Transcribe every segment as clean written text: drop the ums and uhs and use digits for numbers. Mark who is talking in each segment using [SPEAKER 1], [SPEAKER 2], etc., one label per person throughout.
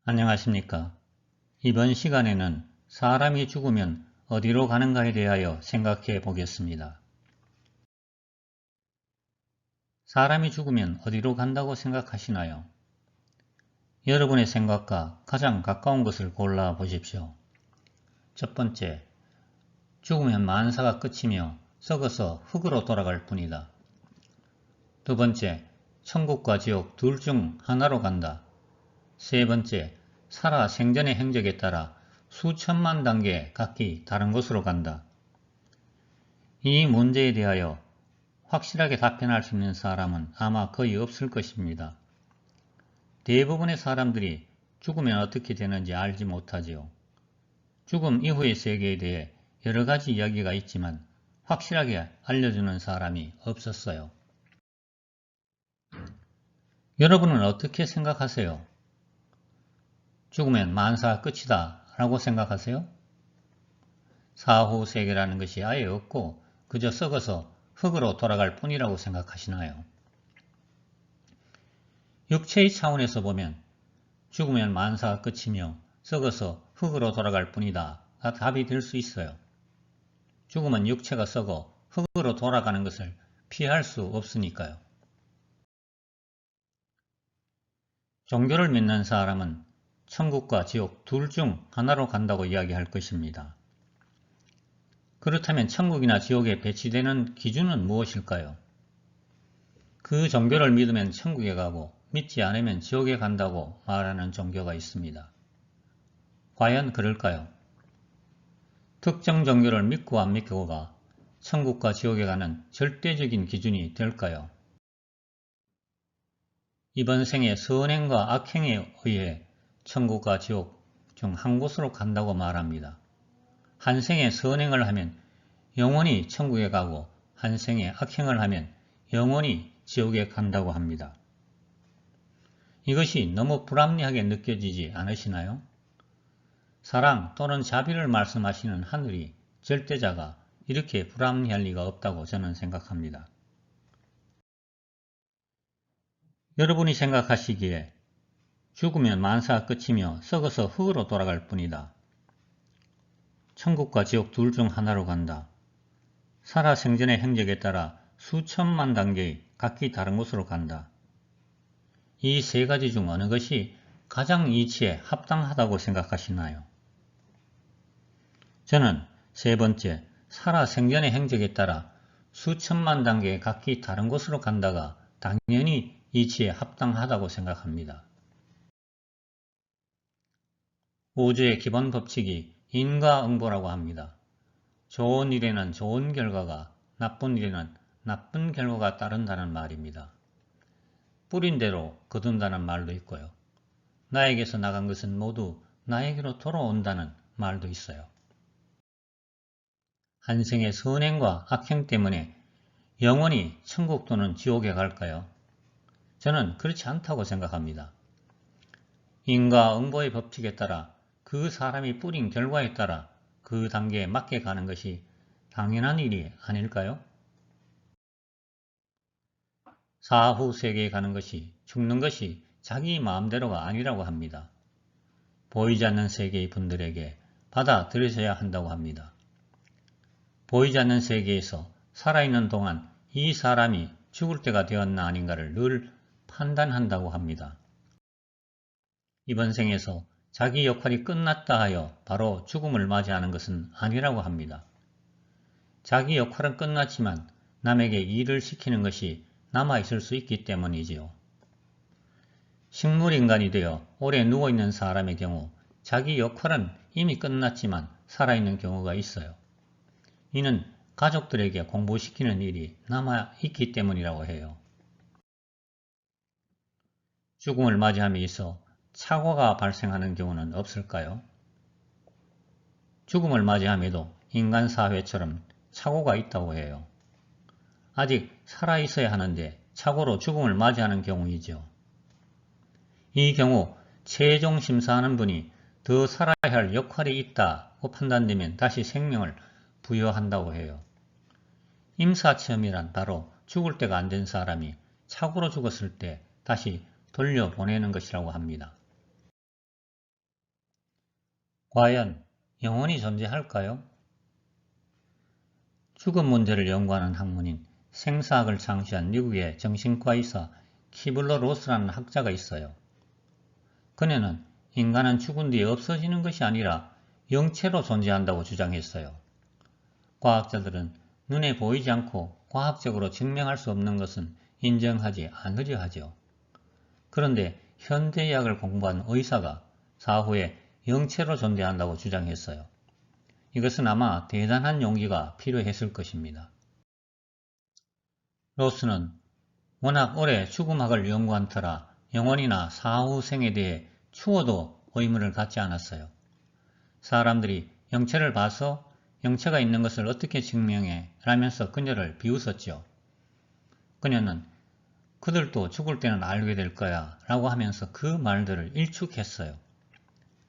[SPEAKER 1] 안녕하십니까. 이번 시간에는 사람이 죽으면 어디로 가는가에 대하여 생각해 보겠습니다. 사람이 죽으면 어디로 간다고 생각하시나요? 여러분의 생각과 가장 가까운 것을 골라 보십시오. 첫 번째, 죽으면 만사가 끝이며 썩어서 흙으로 돌아갈 뿐이다. 두 번째, 천국과 지옥 둘 중 하나로 간다. 세 번째, 살아 생전의 행적에 따라 수천만 단계 각기 다른 곳으로 간다. 이 문제에 대하여 확실하게 답변할 수 있는 사람은 아마 거의 없을 것입니다. 대부분의 사람들이 죽으면 어떻게 되는지 알지 못하지요. 죽음 이후의 세계에 대해 여러 가지 이야기가 있지만 확실하게 알려주는 사람이 없었어요. 여러분은 어떻게 생각하세요? 죽으면 만사 끝이다 라고 생각하세요? 사후 세계라는 것이 아예 없고 그저 썩어서 흙으로 돌아갈 뿐이라고 생각하시나요? 육체의 차원에서 보면 죽으면 만사가 끝이며 썩어서 흙으로 돌아갈 뿐이다 가 답이 될 수 있어요. 죽으면 육체가 썩어 흙으로 돌아가는 것을 피할 수 없으니까요. 종교를 믿는 사람은 천국과 지옥 둘 중 하나로 간다고 이야기할 것입니다. 그렇다면 천국이나 지옥에 배치되는 기준은 무엇일까요? 그 종교를 믿으면 천국에 가고 믿지 않으면 지옥에 간다고 말하는 종교가 있습니다. 과연 그럴까요? 특정 종교를 믿고 안 믿고가 천국과 지옥에 가는 절대적인 기준이 될까요? 이번 생에 선행과 악행에 의해 천국과 지옥 중 한 곳으로 간다고 말합니다. 한 생에 선행을 하면 영원히 천국에 가고 한 생에 악행을 하면 영원히 지옥에 간다고 합니다. 이것이 너무 불합리하게 느껴지지 않으시나요? 사랑 또는 자비를 말씀하시는 하늘이 절대자가 이렇게 불합리할 리가 없다고 저는 생각합니다. 여러분이 생각하시기에 죽으면 만사가 끝이며 썩어서 흙으로 돌아갈 뿐이다. 천국과 지옥 둘 중 하나로 간다. 살아생전의 행적에 따라 수천만 단계의 각기 다른 곳으로 간다. 이 세 가지 중 어느 것이 가장 이치에 합당하다고 생각하시나요? 저는 세 번째, 살아생전의 행적에 따라 수천만 단계의 각기 다른 곳으로 간다가 당연히 이치에 합당하다고 생각합니다. 우주의 기본 법칙이 인과응보라고 합니다. 좋은 일에는 좋은 결과가, 나쁜 일에는 나쁜 결과가 따른다는 말입니다. 뿌린 대로 거둔다는 말도 있고요. 나에게서 나간 것은 모두 나에게로 돌아온다는 말도 있어요. 한 생의 선행과 악행 때문에 영원히 천국 또는 지옥에 갈까요? 저는 그렇지 않다고 생각합니다. 인과응보의 법칙에 따라 그 사람이 뿌린 결과에 따라 그 단계에 맞게 가는 것이 당연한 일이 아닐까요? 사후 세계에 가는 것이, 죽는 것이 자기 마음대로가 아니라고 합니다. 보이지 않는 세계의 분들에게 받아들여져야 한다고 합니다. 보이지 않는 세계에서 살아있는 동안 이 사람이 죽을 때가 되었나 아닌가를 늘 판단한다고 합니다. 이번 생에서 자기 역할이 끝났다 하여 바로 죽음을 맞이하는 것은 아니라고 합니다. 자기 역할은 끝났지만 남에게 일을 시키는 것이 남아있을 수 있기 때문이지요. 식물인간이 되어 오래 누워있는 사람의 경우 자기 역할은 이미 끝났지만 살아있는 경우가 있어요. 이는 가족들에게 공부시키는 일이 남아있기 때문이라고 해요. 죽음을 맞이함에 있어 착오가 발생하는 경우는 없을까요? 죽음을 맞이함에도 인간 사회처럼 착오가 있다고 해요. 아직 살아있어야 하는데 착오로 죽음을 맞이하는 경우이죠. 이 경우 최종 심사하는 분이 더 살아야 할 역할이 있다고 판단되면 다시 생명을 부여한다고 해요. 임사체험이란 바로 죽을 때가 안 된 사람이 착오로 죽었을 때 다시 돌려보내는 것이라고 합니다. 과연 영혼이 존재할까요? 죽음 문제를 연구하는 학문인 생사학을 창시한 미국의 정신과 의사 키블러 로스라는 학자가 있어요. 그녀는 인간은 죽은 뒤에 없어지는 것이 아니라 영체로 존재한다고 주장했어요. 과학자들은 눈에 보이지 않고 과학적으로 증명할 수 없는 것은 인정하지 않으려 하죠. 그런데 현대의학을 공부한 의사가 사후에 영체로 존재한다고 주장했어요. 이것은 아마 대단한 용기가 필요했을 것입니다. 로스는 워낙 오래 죽음학을 연구한 터라 영혼이나 사후생에 대해 추워도 의문을 갖지 않았어요. 사람들이 영체를 봐서 영체가 있는 것을 어떻게 증명해? 라면서 그녀를 비웃었죠. 그녀는 그들도 죽을 때는 알게 될 거야 라고 하면서 그 말들을 일축했어요.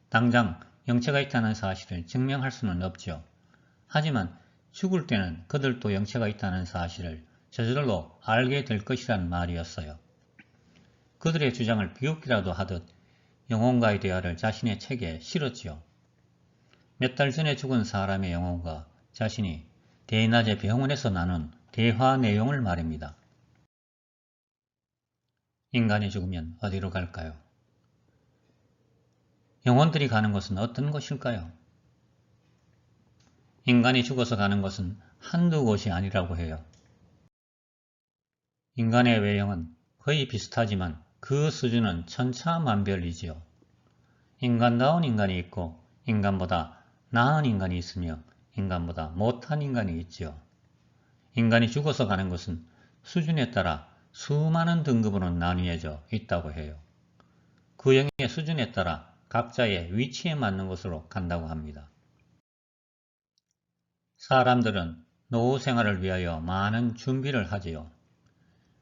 [SPEAKER 1] 당장 영체가 있다는 사실을 증명할 수는 없죠. 하지만 죽을 때는 그들도 영체가 있다는 사실을 저절로 알게 될 것이란 말이었어요. 그들의 주장을 비웃기라도 하듯 영혼과의 대화를 자신의 책에 실었지요. 몇 달 전에 죽은 사람의 영혼과 자신이 대낮에 병원에서 나눈 대화 내용을 말입니다. 인간이 죽으면 어디로 갈까요? 영혼들이 가는 곳은 어떤 곳일까요? 인간이 죽어서 가는 곳은 한두 곳이 아니라고 해요. 인간의 외형은 거의 비슷하지만 그 수준은 천차만별이지요. 인간다운 인간이 있고 인간보다 나은 인간이 있으며 인간보다 못한 인간이 있지요. 인간이 죽어서 가는 곳은 수준에 따라 수많은 등급으로 나뉘어져 있다고 해요. 그 영의 수준에 따라 각자의 위치에 맞는 곳으로 간다고 합니다. 사람들은 노후 생활을 위하여 많은 준비를 하지요.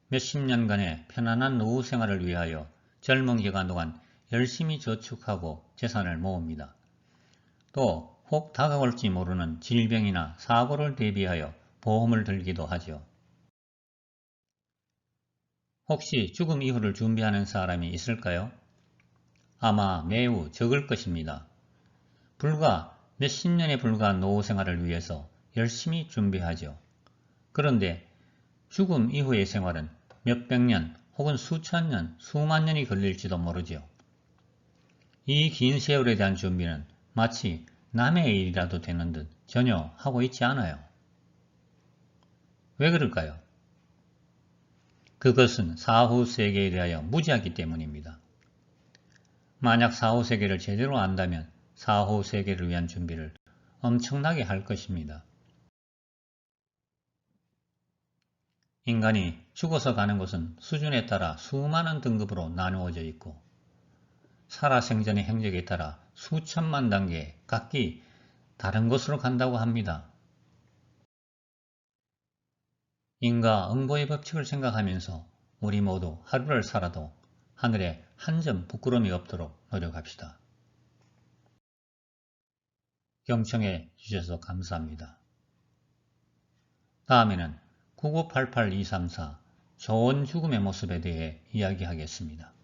[SPEAKER 1] 몇십 년간의 편안한 노후 생활을 위하여 젊은 기간 동안 열심히 저축하고 재산을 모읍니다. 또 혹 다가올지 모르는 질병이나 사고를 대비하여 보험을 들기도 하죠. 혹시 죽음 이후를 준비하는 사람이 있을까요? 아마 매우 적을 것입니다. 불과 몇십 년에 불과한 노후 생활을 위해서 열심히 준비하죠. 그런데 죽음 이후의 생활은 몇백 년 혹은 수천 년, 수만 년이 걸릴지도 모르죠. 이 긴 세월에 대한 준비는 마치 남의 일이라도 되는 듯 전혀 하고 있지 않아요. 왜 그럴까요? 그것은 사후 세계에 대하여 무지하기 때문입니다. 만약 사후 세계를 제대로 안다면 사후 세계를 위한 준비를 엄청나게 할 것입니다. 인간이 죽어서 가는 곳은 수준에 따라 수많은 등급으로 나누어져 있고 살아생전의 행적에 따라 수천만 단계 각기 다른 곳으로 간다고 합니다. 인과응보의 법칙을 생각하면서 우리 모두 하루를 살아도 하늘에 한 점 부끄러움이 없도록 노력합시다. 경청해 주셔서 감사합니다. 다음에는 9988-234 좋은 죽음의 모습에 대해 이야기하겠습니다.